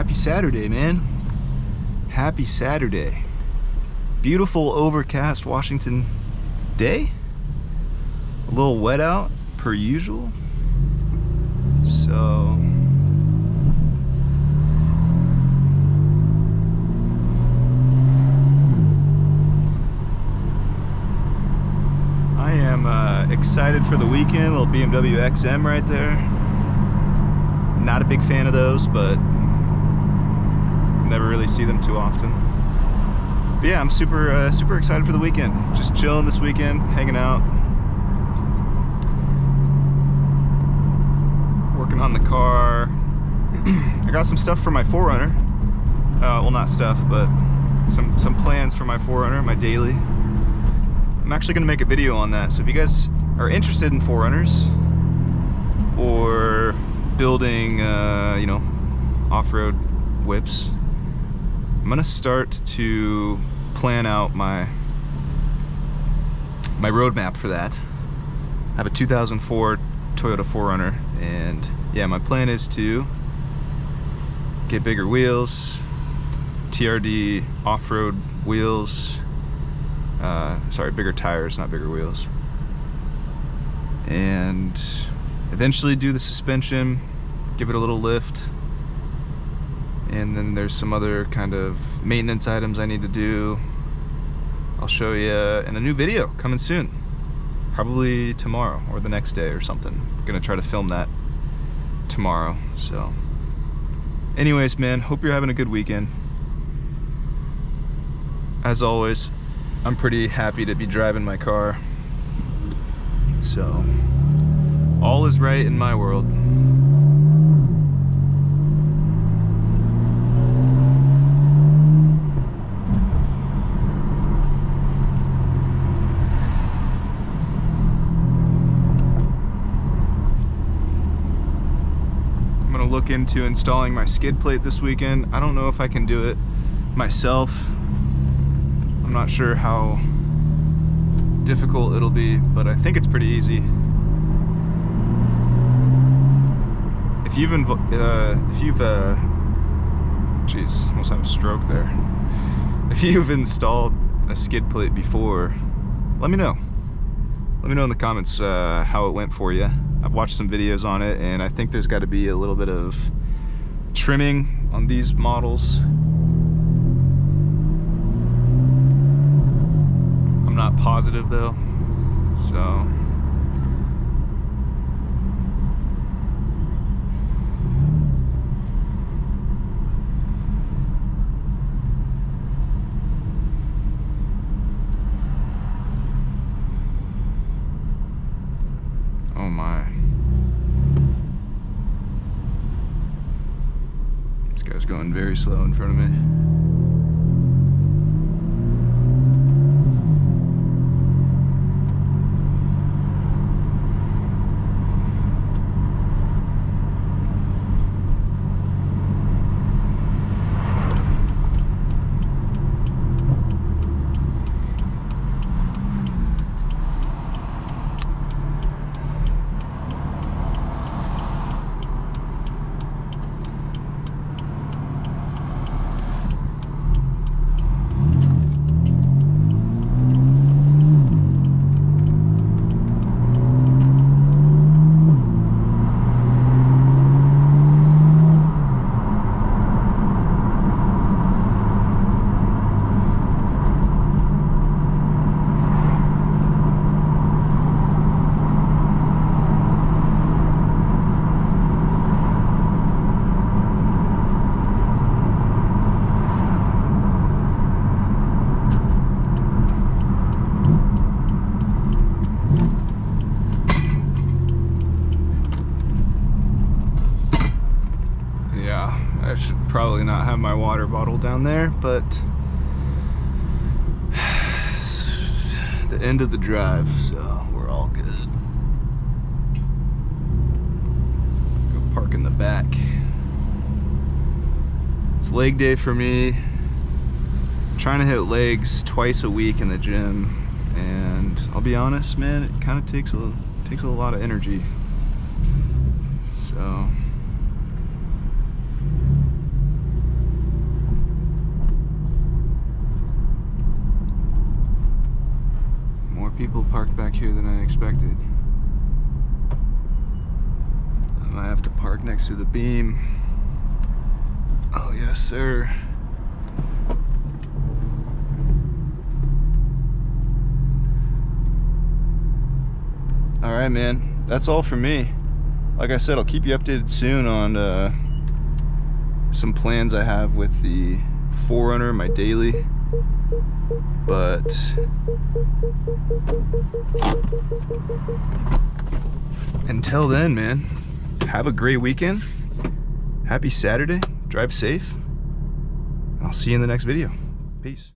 Happy Saturday, man. Happy Saturday. Beautiful overcast Washington day. A little wet out per usual. So I am excited for the weekend. Little Bmw XM right there. Not a big fan of those, but never really see them too often. But yeah, I'm super super excited for the weekend. Just chilling this weekend, hanging out, working on the car. I got some stuff for my 4Runner. Well, not stuff, but some plans for my 4Runner, my daily. I'm actually going to make a video on that. So if you guys are interested in 4Runners or building, you know, off-road whips, I'm gonna start to plan out my roadmap for that. I have a 2004 Toyota 4Runner, and yeah, my plan is to get bigger wheels, TRD off-road wheels, sorry, bigger tires, not bigger wheels, and eventually do the suspension, give it a little lift. And then there's some other kind of maintenance items I need to do. I'll show you in a new video coming soon. Probably tomorrow or the next day or something. I'm gonna try to film that tomorrow. So anyways, man, hope you're having a good weekend. As always, I'm pretty happy to be driving my car. So all is right in my world. Look into installing my skid plate this weekend. I don't know if I can do it myself. I'm not sure how difficult it'll be, but I think it's pretty easy. If you've geez, almost have a stroke there. If you've installed a skid plate before, let me know. Let me know in the comments how it went for you. I've watched some videos on it, and I think there's got to be a little bit of trimming on these models. I'm not positive though, so oh my. This guy's going very slow in front of me. I should probably not have my water bottle down there, but the end of the drive, so we're all good. Go park in the back. It's leg day for me. I'm trying to hit legs twice a week in the gym, and I'll be honest, man, it kind of takes a lot of energy. So here than I expected. I might have to park next to the beam. Oh yes, sir. All right, man, that's all for me. Like I said, I'll keep you updated soon on some plans I have with the 4Runner, my daily. But until then, man, have a great weekend. Happy Saturday. Drive safe. I'll see you in the next video. Peace.